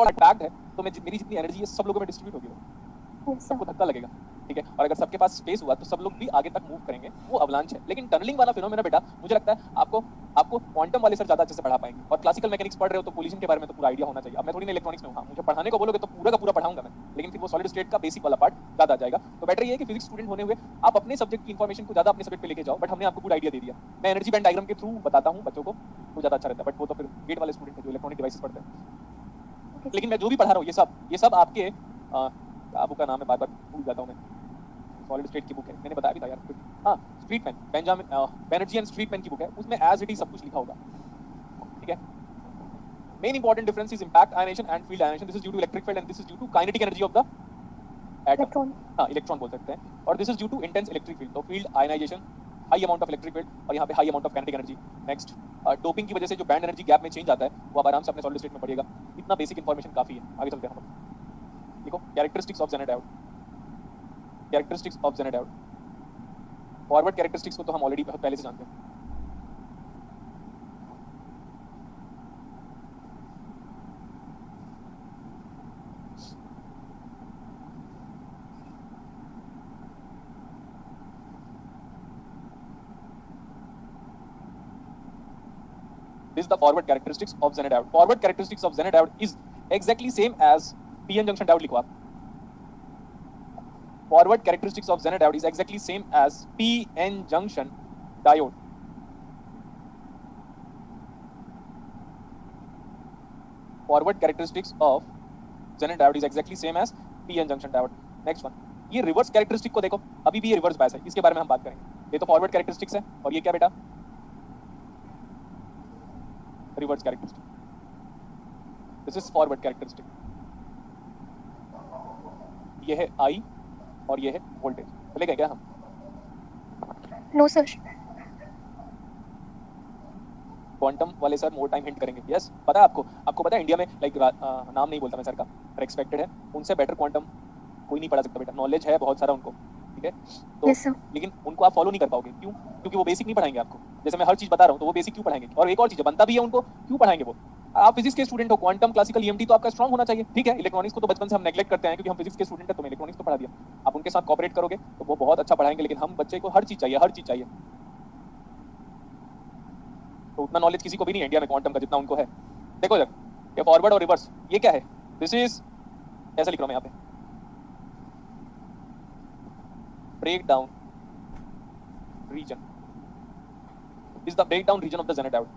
और पैक्ड है तो मेरी जितनी एनर्जी है सब लोगों में डिस्ट्रीब्यूट होगी, सबको धक्का लगेगा, ठीक है। और अगर सबके पास स्पेस हुआ तो सब लोग भी आगे तक मूव करेंगे, वो अवलांच है। लेकिन टनलिंग वाला फिनोमेना बेटा मुझे लगता है आपको क्वांटम वाले सर ज्यादा अच्छे से पढ़ा पाएंगे, और क्लासिकल मैकेनिक्स पढ़ रहे हो तो कोलिजन के बारे में तो पूरा आइडिया होना चाहिए। अब मैं थोड़ी ना इलेक्ट्रॉनिक्स में हूँ, मुझे पढ़ाने को बोलोगे तो पूरा का पूरा पढ़ाऊंगा मैं, लेकिन फिर वो सॉलिड स्टेट का बेसिक वाला पार्ट ज्यादा आ जाएगा। तो बेटर ये है कि फिजिक्स स्टूडेंट होने हुए आप अपने सब्जेक्ट की इन्फॉर्मेशन को ज्यादा अपने सब्जेक्ट पे लेके जाओ, बट हमने आपको गुड आइडिया दे दिया। मैं एनर्जी बैंड डायग्राम के थ्रू बताता हूँ बच्चों को तो ज्यादा अच्छा रहता है, बट वो तो फिर गेट वाले स्टूडेंट है जो इलेक्ट्रॉनिक डिवाइसेस पढ़ते हैं। लेकिन मैं जो भी पढ़ा रहा हूँ ये सब आपके बुक का नाम है, बार बार भूल जाता हूँ मैं, सॉलिड स्टेट की बुक है, मैंने बताया भी था यार। हाँ, स्ट्रीटमैन, बेंजामिन बैनर्जी एंड स्ट्रीटमैन की बुक है, उसमें एज इट इज सब कुछ लिखा होगा, ठीक है। Main important difference is impact ionisation and field ionisation. This is due to electric field and this is due to kinetic energy of the atom. हाँ, इलेक्ट्रॉन बोल सकते हैं। और this is due to intense electric field, तो field ionisation, high amount of electric field, और यहाँ पे high amount of kinetic energy. Next, doping की वजह से जो बैंड एनर्जी गैप में चेंज आता है वो आप आराम से अपने सॉलिड स्टेट में पढ़िएगा। इतना बेसिक इंफॉर्मेशन काफी है, आगे चलते हैं हम लोग। देखो characteristics of Zener diode, characteristics of Zener diode. Forward characteristics को तो हम ऑलरेडी बहुत पहले से जानते हैं। This is the forward characteristics of Zener diode. Forward characteristics of Zener diode is exactly same as PN junction diode लिखो आप। Forward characteristics of Zener diode is exactly same as PN junction diode. Forward characteristics of Zener diode is exactly same as PN junction diode. Next one, ये reverse characteristic को देखो, अभी भी ये reverse bias है, इसके बारे में हम बात करेंगे। ये तो फॉरवर्ड कैरेक्टरिस्टिक्स है, और ये क्या बेटा, reverse characteristic. This is forward characteristic. ये है आई और ये है वोल्टेज, चलेगा क्या हम? No sir. क्वांटम वाले सर मोर टाइम हिंट करेंगे। यस, पता है आपको पता है इंडिया में लाइक नाम नहीं बोलता मैं सर का, पर एक्सपेक्टेड है उनसे बेटर क्वांटम कोई नहीं पढ़ा सकता बेटा। नॉलेज है बहुत सारा उनको, ठीक है। तो yes, लेकिन उनको आप फॉलो नहीं कर पाओगे, क्यों? क्योंकि वो बेसिक नहीं पढ़ाएंगे आपको। जैसे मैं हर चीज बता रहा हूँ तो वो बेसिक क्यों पढ़ाएंगे? और एक और चीज बनता भी है उनको, क्यों पढ़ाएंगे वो? आप फिजिक्स के स्टूडेंट हो, क्वांटम क्लासिकल ईएमटी तो आपका स्ट्रांग होना चाहिए, ठीक है। इलेक्ट्रॉनिक्स को तो बचपन से हम नेग्लेक्ट करते हैं क्योंकि हम फिजिक्स के स्टूडेंट हैं, तो मैं इलेक्ट्रॉनिक्स तो पढ़ा दिया। आप उनके साथ कॉपरेट करोगे तो वो बहुत अच्छा पढ़ाएंगे, लेकिन हम बच्चे को हर चीज चाहिए, हर चीज चाहिए। तो उतना नॉलेज किसी को भी नहीं है इंडिया में क्वांटम का जितना उनको है। देखो जब ये फॉरवर्ड और रिवर्स, ये क्या है? दिस इज, ऐसा लिख रहा हूं मैं यहाँ पे, breakdown region, is the breakdown region of the Zener diode.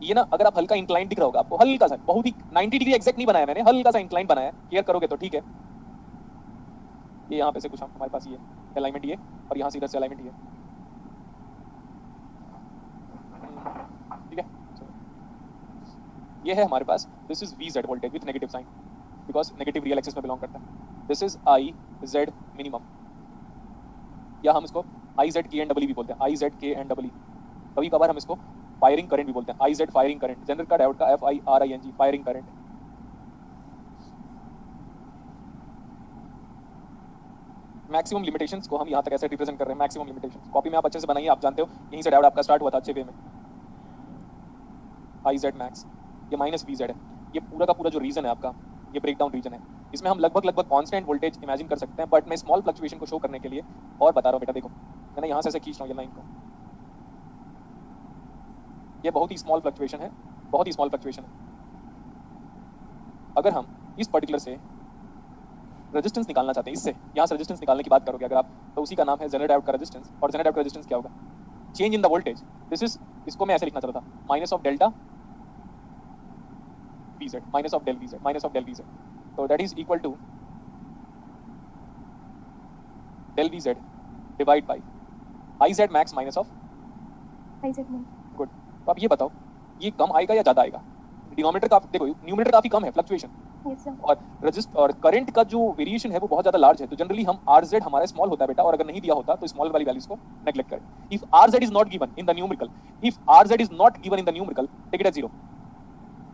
ये ना अगर आप हल्का इंक्लाइन दिख रहा होगा आपको, हल्का सा, बहुत ही 90 डिग्री एग्जैक्ट नहीं बनाया मैंने, हल्का सा इंक्लाइन बनाया है, क्लियर करोगे तो ठीक है। ये यहाँ पे से कुछ हमारे पास ये अलाइनमेंट, ये और यहाँ से इधर से अलाइनमेंट ये, ठीक है। ये है हमारे पास, this is VZ voltage with negative sign, because negative real axis में बिलोंग करता है। दिस इज IZ मिनिमम, या हम इसको IZKNEE भी बोलते हैं, IZKNEE। कभी कभार हम इसको फायरिंग करंट भी बोलते हैं, IZ फायरिंग करंट, जनरल का डायोड का FIRING firing current. Maximum limitations को हम यहाँ तक ऐसे रिप्रेजेंट कर रहे हैं, मैक्सिमम लिमिटेशंस। कॉपी में आप अच्छे से बनाइए, आप जानते हो यहीं से डायोड आपका स्टार्ट हुआ था अच्छे वे में। IZ मैक्स, ये माइनस VZ है। ये पूरा का पूरा जो रीजन है आपका, ये ब्रेकडाउन रीजन है। इसमें हम लगभग कांस्टेंट वोल्टेज इमेजिन कर सकते हैं, बट मैं स्मॉल फ्लक्चुएशन को शो करने के लिए और बता रहा हूँ बेटा। देखो मैंने यहाँ से ऐसे खींच रहा हूँ ये लाइन को, ये बहुत ही स्मॉल फ्लक्चुएशन है, बहुत ही स्मॉल फ्लक्चुएशन है। अगर हम इस पर्टिकुलर से रेजिस्टेंस निकालना चाहते हैं, इससे यहाँ से रेजिस्टेंस निकालने की बात करोगे अगर आप, तो उसी का नाम है ज़ेनर डायोड का रेजिस्टेंस। और ज़ेनर डायोड का रेजिस्टेंस क्या होगा? Change in the voltage. This is, इसको मैं ऐसे लिखना चाहता था, minus of delta VZ, minus of del VZ, minus of del VZ। तो that is equal to del VZ divide by IZ max minus of IZ min। Good. तो अब ये बताओ, ये कम आएगा या ज्यादा आएगा? डिनोमिनेटर का देखो, न्यूमरेटर काफी कम है फ्लक्चुएशन, yes, sir। और रजिस्ट और करंट का जो वेरिएशन है वो बहुत ज्यादा लार्ज है। तो जनरली हम RZ हमारा स्मॉल होता है बेटा, और अगर नहीं दिया होता तो स्मॉल वाली वैल्यूज को नेग्लेक्ट करें। If RZ is not given in the numerical, if RZ is not given in the numerical, take it as 0।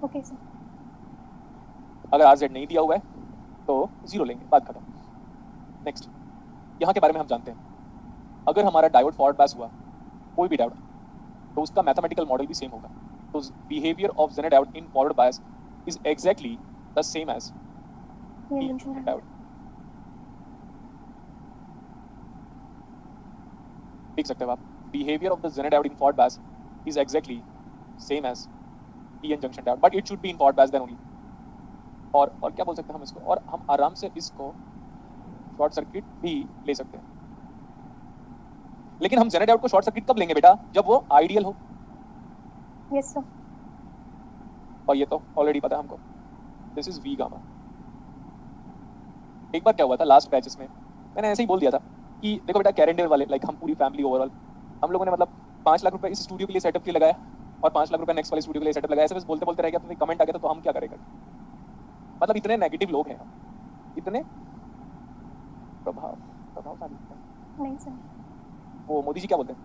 Okay sir. अगर RZ नहीं दिया हुआ है तो 0 लेंगे, बात खत्म। नेक्स्ट, यहाँ के बारे में हम जानते हैं, अगर हमारा डायोड फॉरवर्ड बायस हुआ, कोई भी डायोड, तो उसका मैथमेटिकल मॉडल भी सेम होगा। तो behaviour of Zener diode in forward bias is exactly the same as ये P mention है diode. देख सकते हो आप, behavior of the Zener diode in forward bias is exactly same as PN junction diode, but it should be in forward bias then only. और क्या बोल सकते हैं हम इसको, और हम आराम से इसको शॉर्ट सर्किट भी ले सकते हैं। लेकिन हम Zener diode को शॉर्ट सर्किट कब लेंगे बेटा, जब वो आइडियल हो, yes sir और ये तो ऑलरेडी पता है हमको, दिस इज वी गामा। एक बार क्या हुआ था लास्ट बैचेस में, मैंने ऐसे ही बोल दिया था कि देखो बेटा कैरेंडर वाले, लाइक हम पूरी फैमिली ओवरऑल, हम लोगों ने मतलब 5 लाख रुपए इस स्टूडियो के लिए सेटअप के लिए लगाया और 5 लाख रुपए नेक्स्ट वाले स्टूडियो के लिए सेटअप लगाया, ऐसे बस बोलते बोलते रह गया, तो कमेंट आ गया तो हम क्या करेंगे। मतलब इतने नेगेटिव लोग हैं हम, इतने प्रभावशाली। नहीं सर वो मोदी जी क्या बोलते हैं,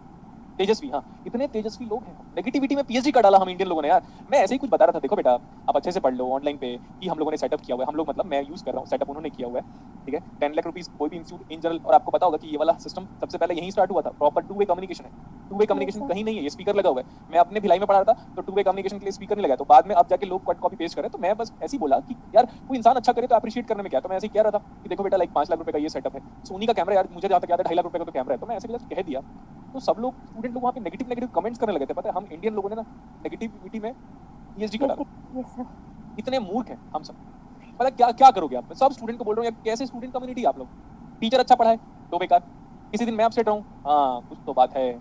तेजस्वी, हाँ, इतने तेजस्वी लोग हैं। नेगेटिविटी में पीएचडी कर डाला हम इंडियन लोगों ने यार। मैं ऐसे ही कुछ बता रहा था, देखो बेटा आप अच्छे से पढ़ लो ऑनलाइन पे कि हम लोगों ने सेटअप किया हुआ है, हम लोग मतलब मैं यूज कर रहा हूँ, सेटअप उन्होंने किया हुआ है, ठीक है। 10 लाख रुपीस कोई भी इंस्टीट्यूट इन जनरल, और आपको पता होगा कि ये वाला सिस्टम सबसे पहले यहीं स्टार्ट हुआ था। प्रॉपर टू वे कम्युनिकेशन है, टू वे कम्युनिकेशन कहीं नहीं है, ये स्पीकर लगा हुआ है। मैं अपने भिलाई में पढ़ा रहा था तो टू वे कम्युनिकेशन के लिए स्पीकर नहीं लगा, तो बाद में अब जाके लोग कट कॉपी पेस्ट करे, तो मैं बस ऐसे ही बोला कि यार कोई इंसान अच्छा करे तो अप्रिशिएट करने में क्या, तो मैं ऐसे ही कह रहा था कि देखो बेटा लाइक 5 लाख रुपए का ये सेटअप है, सोनी का कैमरा यार मुझे जहाँ तक याद है 2.5 लाख रुपए का तो कैमरा है, तो मैं ऐसे बस कह दिया। तो सब लोग स्टूडेंट लोग वहाँ पे नेगेटिव कमेंट्स करने लगे थे। पता है हम इंडियन लोगों ने ना नेगेटिविटी में पीएचडी कर डाला। yes sir इतने मूर्ख हैं हम सब। पता है क्या क्या करोगे आप, मैं सब स्टूडेंट को बोल रहा हूँ यार, कैसे स्टूडेंट कम्युनिटी आप लोग, टीचर अच्छा पढ़ाए तो बेकार, किसी दिन मैं अपसेट रहूँ, हाँ कुछ तो बात है,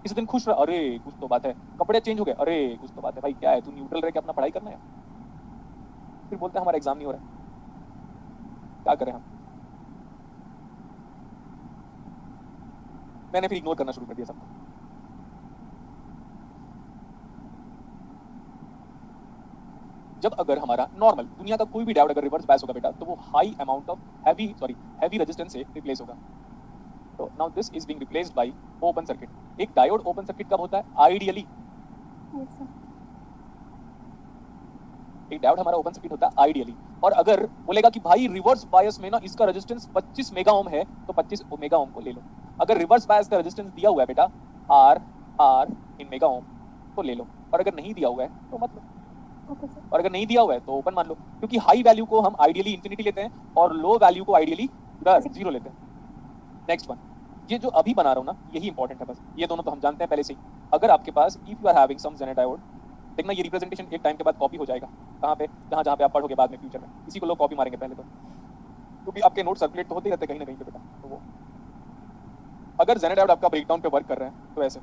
किसी दिन खुश रह, अरे कुछ तो बात है, कपड़े चेंज हो गए, अरे कुछ तो बात है। भाई क्या है, तू न्यूट्रल रह के अपना पढ़ाई करना है, फिर बोलते हैं हमारा एग्जाम नहीं हो रहा है, क्या करें हम। मैंने फिर इग्नोर करना शुरू कर दिया सबको। जब अगर हमारा नॉर्मल दुनिया का कोई भी डायोड अगर रिवर्स बायस होगा बेटा, तो वो high amount of heavy resistance से रिप्लेस होगा। तो now this is being replaced bye open circuit. एक डायोड ओपन सर्किट कब होता है, आइडियली। yes sir एक डायोड हमारा ओपन सर्किट होता है आइडियली। और अगर बोलेगा कि भाई रिवर्स बायस में ना इसका रेजिस्टेंस 25 मेगा ओम है, तो 25 मेगा ओम को ले लो। अगर रिवर्स बायस का रेजिस्टेंस दिया हुआ है बेटा आर इन मेगा ओम, तो ले लो, और अगर नहीं दिया हुआ है तो मत लो। okay sir और अगर नहीं दिया हुआ है तो ओपन मान लो, क्योंकि हाई वैल्यू को हम आइडियली इंफिनिटी लेते हैं और लो वैल्यू को आइडियली जीरो लेते हैं। नेक्स्ट वन, ये जो अभी बना रहा हूँ ना, यही इंपॉर्टेंट है बस, ये दोनों तो हम जानते हैं पहले से ही। अगर आपके पास if you are having some Zener diode, देखना ये रिप्रेजेंटेशन एक टाइम के बाद कॉपी हो जाएगा, कहाँ पे, जहाँ पे आप पढ़ोगे बाद में फ्यूचर में, इसी को लोग कॉपी मारेंगे पहले तो, क्योंकि आपके नोट सर्कुलेट तो होते ही रहते कहीं ना कहीं पे बेटा। तो वो अगर जेनर डायोड आपका ब्रेकडाउन पे वर्क कर रहे हैं तो ऐसे,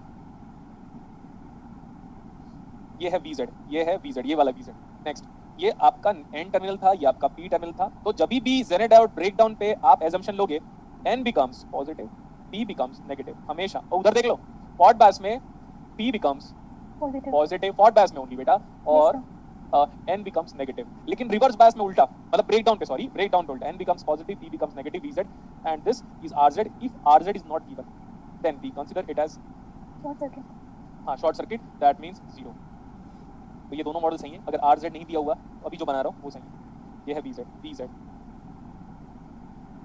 ये है VZ, ये है VZ, ये वाला VZ। नेक्स्ट, ये आपका N टर्मिनल था, ये आपका P टर्मिनल था। तो जब भी जेनर डायोड ब्रेकडाउन पे आप एजम्पशन लोगे, N becomes positive, P becomes negative हमेशा। और उधर देख लो फॉरवर्ड बायस में P becomes positive, forward bias में ओनली बेटा, और N बिकम्स नेगेटिव। लेकिन रिवर्स बायस में उल्टा, मतलब ब्रेकडाउन पे, सॉरी ब्रेकडाउन पे उल्टा, N becomes positive, P becomes negative, VZ, and this is RZ। If RZ is not given, then we consider it as short circuit, that means zero. तो ये दोनों model सही है। अगर RZ नहीं दिया हुआ तो अभी जो बना रहा हूँ वो सही है। ये है VZ,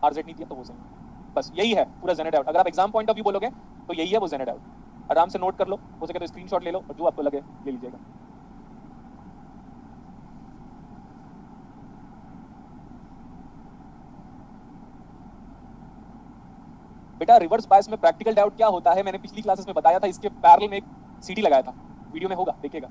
RZ नहीं दिया तो वो सही है। बस यही है पूरा जेनर डायोड। अगर आप एग्जाम पॉइंट ऑफ व्यू बोलोगे तो यही है वो जेनर डायोड। आराम से नोट कर लो, हो सके तो स्क्रीनशॉट ले लो और जो आपको लगे ले लीजिएगा। बेटा रिवर्स बायस में प्रैक्टिकल डायोड क्या होता है, मैंने पिछली क्लासेस में बताया था, इसके पैरेलल में एक CD लगाया था, वीडियो में होगा देखिएगा,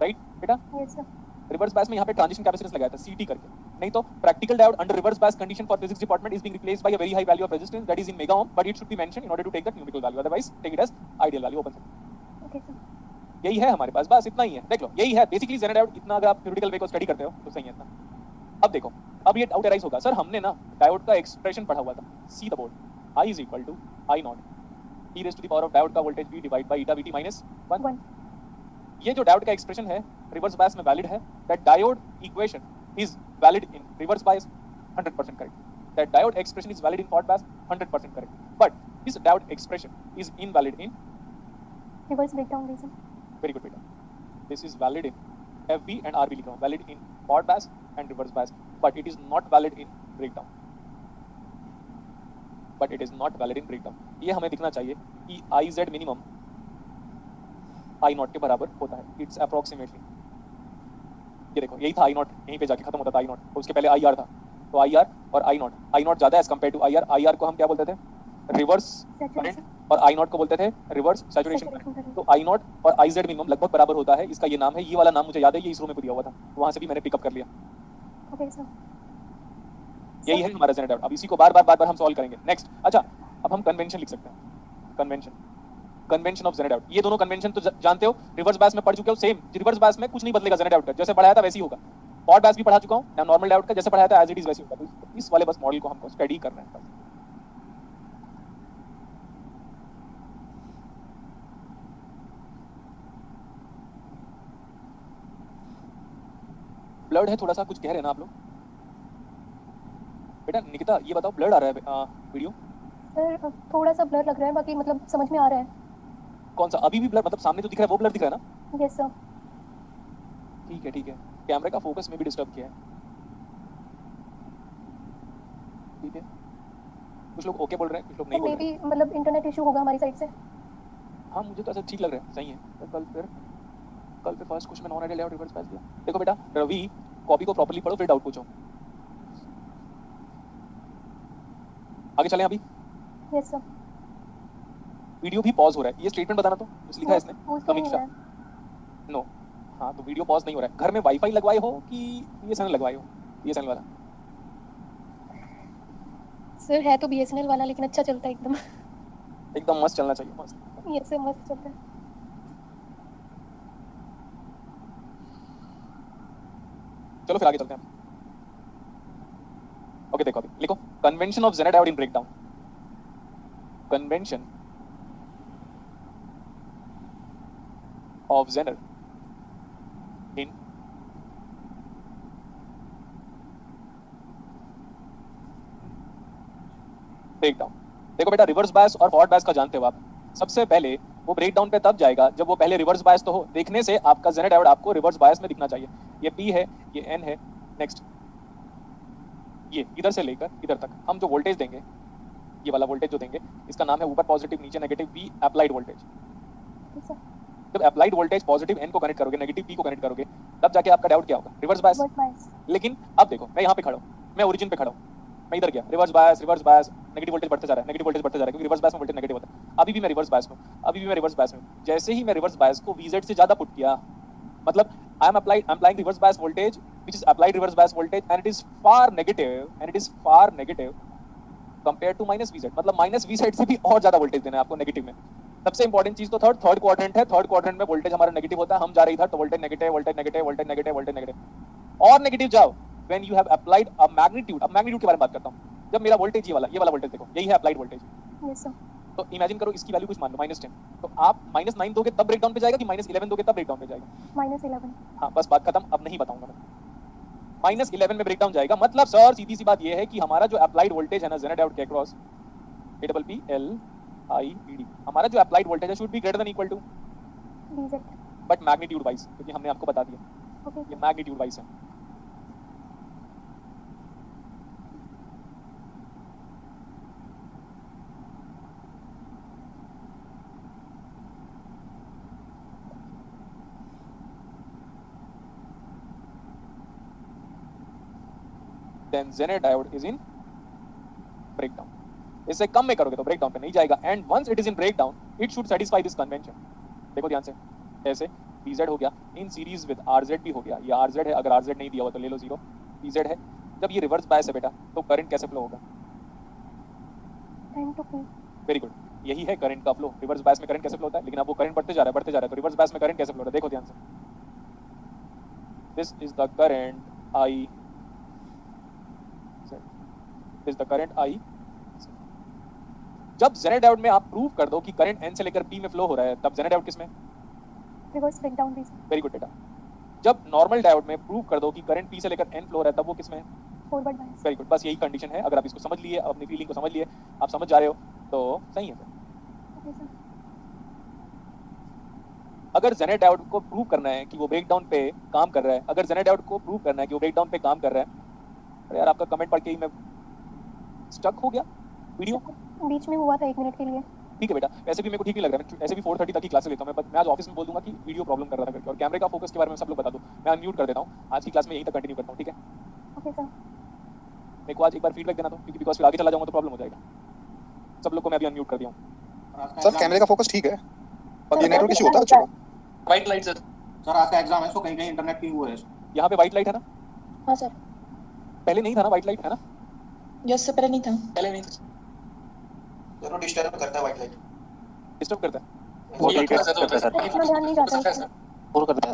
राइट बेटा। yes sir रिवर्स बायस में यहाँ पे ट्रांजिशन कैपेसिटेंस लगाया था CT करके। नहीं तो practical diode under reverse bias condition for physics department is being replaced by a very high value of resistance that is in mega ohm, but it should be mentioned in order to take the numerical value, otherwise take it as ideal value open circuit. okay sir यही है हमारे पास, बस इतना ही है। देख लो यही है basically Jenner diode. इतना अगर आप थ्योरेटिकल वे को स्टडी करते हो तो सही है इतना। अब देखो, अब ये डाउट अराइज होगा, सर हमने ना डायोड का एक्सप्रेशन पढ़ा हुआ था, see the board, I is equal to I naught e raised to the power of diode का voltage V divide by eta VT minus 1। ये जो डायोड का एक्सप्रेशन है रिवर्स बायस में वैलिड है। That diode equation is valid in reverse bias 100% correct. That diode expression is valid in forward bias 100% correct, but this diode expression is invalid in reverse breakdown reason very good बेटा, this is valid in FB and RB लिखा हूं, valid in forward bias and reverse bias, but it is not valid in breakdown, but it is not valid in breakdown. ये हमें दिखना चाहिए कि IZ minimum I not के बराबर होता है, इट्स अप्रोक्सीमेटली। ये देखो यही था आई नॉट, यहीं पे जाके खत्म होता था आई नॉट, और उसके पहले आई आर था। तो आई आर और आई नॉट ज्यादा as compared to I R. I R को हम क्या बोलते थे, रिवर्स करंट, सैचुरेशन और आई नॉट को बोलते थे रिवर्स सैचुरेशन करंट। तो आई नॉट और आई जेड मिनिमम लगभग बराबर होता है, इसका ये नाम है। ये वाला नाम मुझे याद है, ये इसरो में भी दिया हुआ था, तो वहां से भी मैंने पिकअप कर लिया। Okay sir. यही है हमारा जेनेरेट आउट। अब इसी को बार बार हम सॉल्व करेंगे। नेक्स्ट, अच्छा अब हम कन्वेंशन लिख सकते हैं। Convention of generate out. ये दोनों कन्वेंशन तो जानते हो, रिवर्स बायस में पढ़ चुके हो। सेम रिवर्स बायस में कुछ नहीं बदलेगा जेनेरेट आउट का, जैसे पढ़ाया था वैसे ही होगा। फॉरवर्ड बायस भी पढ़ा चुका हूं, या नॉर्मल डाउट का जैसे पढ़ाया था एज इट इज वैसे ही होगा। तो इस वाले बस मॉडल को हमको स्टडी करना है बस। ब्लड है थोड़ा सा, कुछ कह रहे हैं ना आप लोग? बेटा निकिता ये बताओ, ब्लड आ रहा है वीडियो? सर थोड़ा सा ब्लर लग रहा है, बाकी मतलब समझ में आ रहा है। कौन सा? अभी भी ब्लड, मतलब सामने जो दिख रहा है वो ब्लड दिख रहा है ना? Yes sir. ठीक है। कैमरे का फोकस में भी डिस्टर्ब किया है। ठीक है, कुछ लोग ओके बोल रहे हैं, कुछ लोग नहीं सर बोल मे रहे हैं। बी मतलब इंटरनेट इशू होगा हमारी साइड से। हाँ मुझे तो ऐसा ठीक लग रहा है, सही है। तो कल पे फर्स्ट क्वेश्चन में नॉन आइडियल लेआउट रिवर्स पास दिया। देखो बेटा रवि, कॉपी को प्रॉपर्ली पढ़ो फिर डाउट पूछो। आगे चलें अभी। Yes sir. वीडियो भी पॉज हो रहा है, ये स्टेटमेंट बताना तो कुछ लिखा है इसने, पॉज तो नहीं हो समीक्षा। रहा है। नो, हाँ तो वीडियो पॉज नहीं हो रहा है। घर में वाईफाई लगवाए हो कि बीएसएनएल लगवाए हो? बीएसएनएल वाला सर है तो बीएसएनएल वाला, लेकिन अच्छा चलता है एकदम। एकदम मस्त चलना चाहिए, मस्त। यस सर, मस्त चलता है। चलो फिर आगे चलते हैं। ओके देखो अभी लिखो, convention of generate out in breakdown. Convention of Zener in breakdown. देखो बेटा रिवर्स बायस और फॉरवर्ड बायस का जानते हो आप। सबसे पहले वो ब्रेकडाउन पे तब जाएगा जब वो पहले रिवर्स बायस तो हो। देखने से आपका जेनेरेट आउट आपको रिवर्स बायस में दिखना चाहिए। ये P है, ये N है। नेक्स्ट, ये इधर से लेकर इधर तक हम जो वोल्टेज देंगे, ये वाला वोल्टेज जो देंगे, इसका नाम है ऊपर पॉजिटिव नीचे नेगेटिव V अप्लाइड वोल्टेज। ठीक सर। जब अप्लाइड वोल्टेज पॉजिटिव N को कनेक्ट करोगे, नेगेटिव P को कनेक्ट करोगे, तब जाके आपका डाउट क्या होगा, रिवर्स बायस। Reverse bias. लेकिन अब देखो मैं यहाँ पे खड़ा हूँ, मैं ओरिजिन पे खड़ा हूँ, मैं इधर गया, रिवर्स बायस, नेगेटिव वोल्टेज बढ़ते जा रहा है, नेगेटिव वोल्टेज बढ़ते जा रहा है, क्योंकि रिवर्स बायस में वोल्टेज नेगेटिव होता है। अभी भी मैं रिवर्स बायस में हूँ, जैसे ही मैं रिवर्स बायस को VZ से ज्यादा पुट किया, मतलब I am applying reverse bias voltage, which is applied reverse bias voltage, and it is far negative compared to minus VZ। मतलब माइनस VZ से भी और ज्यादा वोल्टेज देना है आपको नेगेटिव में। सबसे इंपॉर्टेंट चीज तो थर्ड क्वाड्रेंट है। थर्ड क्वाड्रेंट में वोल्टेज हमारा नेगेटिव होता है, हम जा रहे इधर तो वोल्टेज नेगेटिव और नेगेटिव जाओ। When you have applied a magnitude, अब मैग्नीट्यूड के बारे में बात करता हूँ। जब मेरा वोल्टेज ये वाला वोल्टेज देखो, यही है अप्लाइड वोल्टेज। Yes sir. तो इमेजिन करो इसकी वैल्यू कुछ मान लो -10, तो आप -9 दोगे तब ब्रेकडाउन पे जाएगा कि -11 दोगे तब ब्रेकडाउन पे जाएगा? -11। हाँ बस बात खत्म, अब नहीं बताऊंगा मैं। -11 में ब्रेकडाउन जाएगा। मतलब सर सीधी सी बात ये है कि हमारा जो अप्लाइड वोल्टेज है ना जेनेरेट आउट के अक्रॉस, APPLIED, हमारा जो अप्लाइड वोल्टेज है should be greater than equal to VZ। But magnitude wise, क्योंकि हमने आपको बता दिया ओके ये मैग्नीट्यूड वाइज है। Then Zener diode is in breakdown। इससे कम में करोगे तो ब्रेकडाउन पे नहीं जाएगा। And once it is in breakdown it should satisfy this convention. देखो ध्यान से, ऐसे VZ हो गया इन सीरीज विद RZ भी हो गया। ये RZ है, अगर RZ नहीं दिया हुआ तो ले लो 0। PZ है। जब ये रिवर्स बायस है बेटा तो करंट कैसे फ्लो होगा? Time to P। Very good, यही है करंट का फ्लो। रिवर्स बायस में करंट कैसे फ्लो होता है, लेकिन अब वो करंट बढ़ते जा रहा है तो रिवर्स बायस में करंट कैसे फ्लो होता है? देखो ध्यान से, this is the current I, this the current I। जब जेनेरेट डायोड में आप प्रूव कर दो कि करंट N से लेकर P में फ्लो हो रहा है, तब जेनेरेट डायोड किसमें? Reverse breakdown region. Very good बेटा। जब नॉर्मल डायोड में प्रूव कर दो कि करंट P से लेकर N फ्लो हो रहा है, तब वो किसमें? Forward bias. वेरी गुड, बस यही कंडीशन है। अगर आप इसको समझ लिए, अपनी फीलिंग को समझ लिए, आप समझ जा रहे हो तो सही है। Okay sir. अगर जेनेरेट डायोड को प्रूव करना है कि वो ब्रेकडाउन पे काम कर रहा है, अगर जेनेरेट डायोड को प्रूव करना है कि वो ब्रेकडाउन पे काम कर रहा है, अरे यार आपका कमेंट पढ़ के ही मैं स्टक हो गया वीडियो। बीच में हुआ था 1 मिनट के लिए। ठीक है बेटा, वैसे भी मेरे को ठीक नहीं लग रहा है, मैं ऐसे भी 4:30 तक की क्लासेस लेता हूँ मैं आज ऑफिस में बोल दूंगा कि वीडियो प्रॉब्लम कर रहा था करके, और कैमरे का फोकस के बारे में सब लोग बता दो, मैं अनम्यूट कर देता हूँ, आज की क्लास में यहीं तक कंटिन्यू करता हूँ, ठीक है? Okay sir. मेरे को आज एक बार फीडबैक देना, तो क्योंकि बिकॉज फिर आगे चला जाऊंगा तो प्रॉब्लम हो जाएगा। सब लोग को मैं अभी अनम्यूट कर दिया हूँ। सर कैमरे का फोकस ठीक है, बाकी नेटवर्क इशू होता है अच्छा। व्हाइट लाइट सर आज का एग्जाम है, सो कहीं कहीं इंटरनेट की वो है। यहाँ पे व्हाइट लाइट है ना? हाँ सर। पहले नहीं था ना व्हाइट लाइट, है ना? यस सर, पहले नहीं था। जरूर डिस्टर्ब करता है व्हाइट लाइट, डिस्टर्ब करता है, बहुत इरिटेट करता है सर। इतना ध्यान नहीं जाता है। और करता है।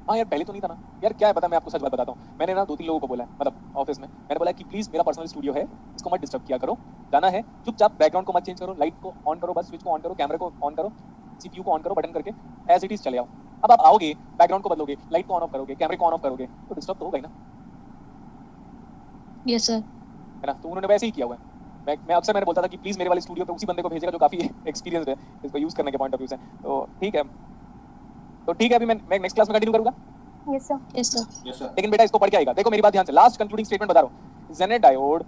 हाँ यार पहले तो नहीं था ना यार, क्या है पता, मैं आपको सच बात बताता हूँ, मैंने ना 2-3 लोगों को बोला है, मतलब ऑफिस में मैंने बोला कि प्लीज मेरा पर्सनल स्टूडियो है, इसको मत डिस्टर्ब किया करो, गाना है चुपचाप, बैकग्राउंड को मत चेंज करो, लाइट को ऑन करो, बस स्विच को ऑन करो, कैमरे को ऑन करो, सीपीयू को ऑन करो, बटन करके एज इट इज चले आओ। अब आप आओगे, बैकग्राउंड को बदलोगे, लाइट को ऑन ऑफ करोगे, कैमरे को ऑन ऑफ करोगे, तो डिस्टर्ब तो होगा ही ना, यस सर। है ना? तो उन्होंने वैसे ही किया हुआ है। मैं अक्सर मैंने बोलता था कि प्लीज मेरे वाले स्टूडियो पे उसी बंदे को भेजेगा जो काफी एक्सपीरियंस्ड है इसको यूज करने के पॉइंट ऑफ व्यू से। तो ठीक है, अभी मैं नेक्स्ट क्लास में कंटिन्यू करूंगा। Yes sir. लेकिन बेटा इसको पढ़ के आएगा, देखो मेरी बात ध्यान से, लास्ट कंक्लूडिंग स्टेटमेंट बता रहा हूँ, जेनेट डायोड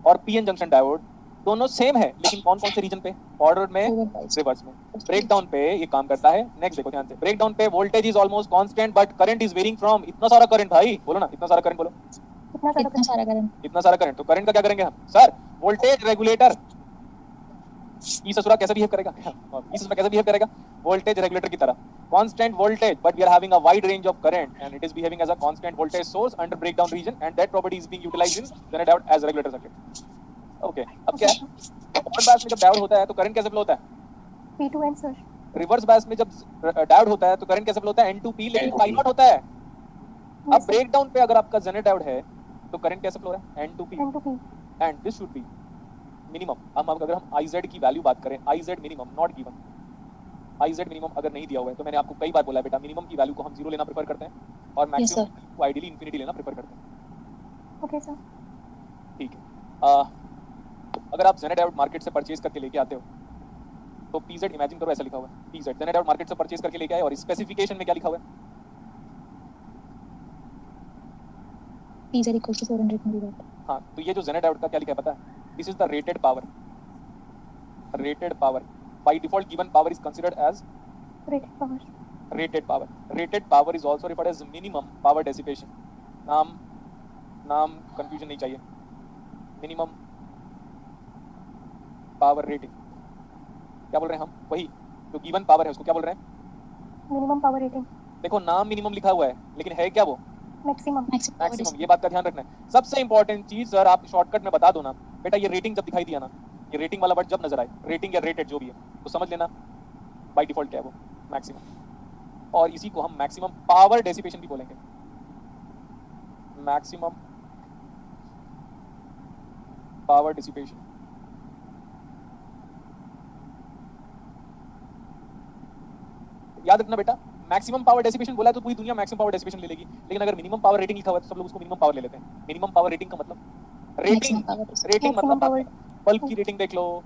और पीएन जंक्शन डायोड दोनों सेम है, लेकिन कौन कौन से रीजन पे? फॉरवर्ड में, रिवर्स में। ब्रेकडाउन पे ये काम करता है, नेक्स्ट देखो ध्यान से, ब्रेकडाउन पे voltage is almost constant but current is varying from, इतना सारा करंट भाई, बोलो ना, इतना सारा करंट बोलो, इतना सारा करंट, तो करंट का क्या करेंगे हम? सर वोल्टेज रेगुलेटर, ई ससुरा कैसे बिहेव करेगा, ई ससुरा कैसे बिहेव करेगा? वोल्टेज रेगुलेटर की तरह, constant voltage but we are having a wide range of current and it is behaving as a constant voltage source under breakdown region and that property is being utilized in Zener diode as a regulator circuit. Okay, अब क्या है? Forward bias में जब diode होता है तो current कैसे flow होता है? P2N sir. रिवर्स बायस में जब डायोड होता है तो करंट कैसे फ्लो होता है? N2P, लेकिन पाई नॉट होता है। अब ब्रेकडाउन पे अगर आपका जेनर डायोड है तो करंट कैसे फ्लो हो रहा है? N2P and this should be minimum. अगर हम IZ की वैल्यू बात करें, IZ minimum not given, IZ minimum अगर नहीं दिया हुआ है तो मैंने आपको कई बार बोला है बेटा, मिनिमम की वैल्यू को हम 0 लेना प्रेफर करते हैं और मैक्सिमम को आइडियली इंफिनिटी लेना प्रेफर करते हैं। Okay sir. ठीक है, अगर आप जेनर डायोड मार्केट से परचेज करके लेके आते हो तो PZ इमेजिन करो ऐसा लिखा हुआ है, PZ जेनर डायोड मार्केट से परचेज करके लेके आए और स्पेसिफिकेशन में क्या लिखा हुआ है? PZ equals to 400 milliwatt। हाँ, तो ये जो जेनर डायोड का क्या लिखा है पता है? This is the rated power, rated power by default given power is considered as rated power is also referred as minimum power dissipation। नाम confusion नहीं चाहिए, minimum power rating क्या बोल रहे हैं हम? वही जो given power है उसको क्या बोल रहे हैं? Minimum power rating. देखो नाम मिनिमम लिखा हुआ है लेकिन है क्या वो? मैक्सिमम। ये बात का ध्यान रखना है। सबसे इंपॉर्टेंट चीज सर आप शॉर्टकट में बता दो ना बेटा, ये रेटिंग जब दिखाई दिया ना, ये रेटिंग वाला वर्ड जब नजर आए, रेटिंग या रेटेड जो भी है, तो समझ लेना बाय डिफॉल्ट क्या है वो? मैक्सिमम। और इसी को हम मैक्सिमम पावर डेसिपेशन भी बोलेंगे, मैक्सिमम पावर डिसिपेशन। याद रखना बेटा, मैक्सिमम पावर डेसिपेशन बोला है तो पूरी दुनिया मैक्सिमम पावर डेसिपेशन ले लेगी, लेकिन अगर मिनिमम पावर रेटिंग लिखा हुआ है तो सब लोग उसको मिनिमम पावर ले लेते हैं। मिनिमम पावर रेटिंग का मतलब रेटिंग मतलब बल्ब की रेटिंग देख लो,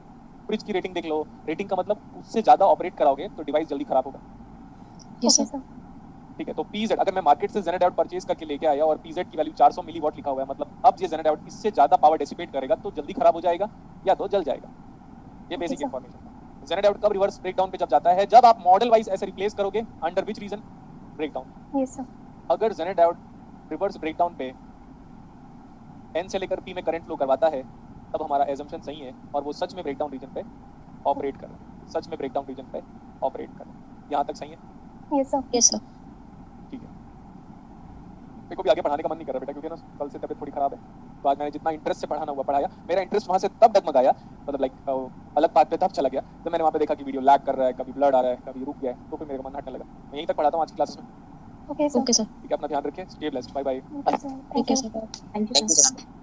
फ्रिज की रेटिंग देख लो, रेटिंग का मतलब उससे ज्यादा ऑपरेट कराओगे तो डिवाइस जल्दी खराब होगा। Yes sir. ठीक है, तो PZ अगर मैं मार्केट से जेनर डायोड परचेज करके लेके आया और PZ की वैल्यू 400 मिलीवाट लिखा हुआ है, मतलब अब ये जेनर डायोड इससे ज्यादा पावर डेसिपेट करेगा तो जल्दी खराब हो जाएगा या तो जल जाएगा। ये बेसिक इंफॉर्मेशन। जेनर डायोड कब रिवर्स ब्रेकडाउन पे जब जाता है? जब आप मॉडल वाइज ऐसे रिप्लेस करोगे, under which region? Breakdown. Yes sir. अगर जेनर डायोड रिवर्स ब्रेकडाउन पे N से लेकर P में करंट फ्लो करवाता है तब हमारा एजम्पशन सही है और वो सच में ब्रेकडाउन रीजन पे ऑपरेट कर रहा है, सच में ब्रेकडाउन रीजन पे ऑपरेट कर रहा है। यहाँ तक सही है? Yes sir. ठीक है, मेरे को भी आगे पढ़ाने का मन नहीं कर रहा बेटा, क्योंकि ना कल से तबीयत थोड़ी खराब है, तो आज मैंने जितना इंटरेस्ट से पढ़ाना हुआ पढ़ाया। मेरा इंटरेस्ट वहाँ से तब डगमगाया, मतलब लाइक अलग बात पे तब चला गया जब मैंने वहाँ पे देखा कि वीडियो लैग कर रहा है, कभी ब्लर आ रहा है, कभी रुक गया है, तो फिर मेरे को मन हटने लगा। मैं यहीं तक पढ़ाता हूँ आज की क्लासेस में। Okay sir. ठीक है, अपना ध्यान रखिए, stay blessed, bye bye. Thank you sir. Thank you sir.